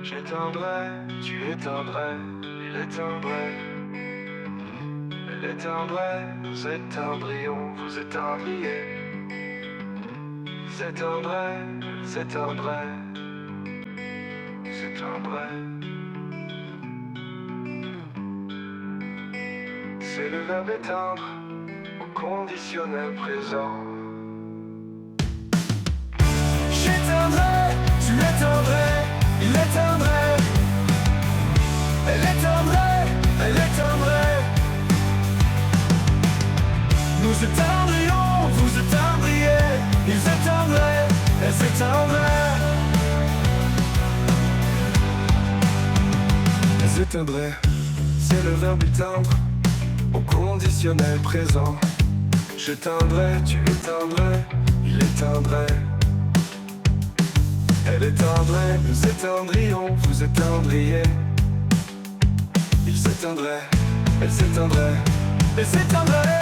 J'éteindrai, tu éteindrais, il éteindrait. Elle éteindrait, nous éteindrions, vous éteindriez. S'éteindrait, s'éteindrait, s'éteindrait. C'est le verbe éteindre au conditionnel présent. J'éteindrai, tu éteindrais, il éteindrait. Elle éteindrait, elle éteindrait. Nous éteindrions, vous éteindriez. Ils éteindraient, elles s'éteindraient. Elles éteindraient, c'est le verbe éteindre au conditionnel présent. J'éteindrais, tu éteindrais, il éteindrait. Elle éteindrait, nous éteindrions, vous éteindriez. Il s'éteindrait, elle s'éteindrait, elle s'éteindrait.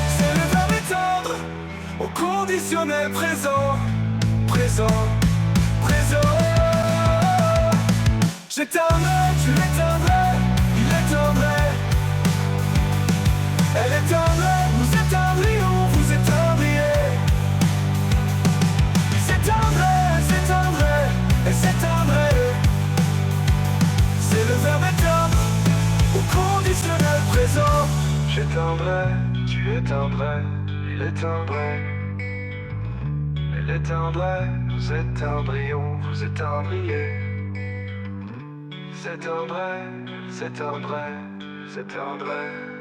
C'est le verbe éteindre au conditionnel présent, présent. J'éteindrai, tu l'éteindrais, il éteindrait. Elle éteindrait, nous éteindrions, vous éteindriez. Il s'éteindrait, s'éteindrait, elle s'éteindrait. C'est le verbe éteindre au conditionnel présent. J'éteindrai, tu éteindrais, il éteindrait. Elle éteindrait, nous éteindrions, vous éteindriez. S'éteindrait, s'éteindrait, s'éteindrait.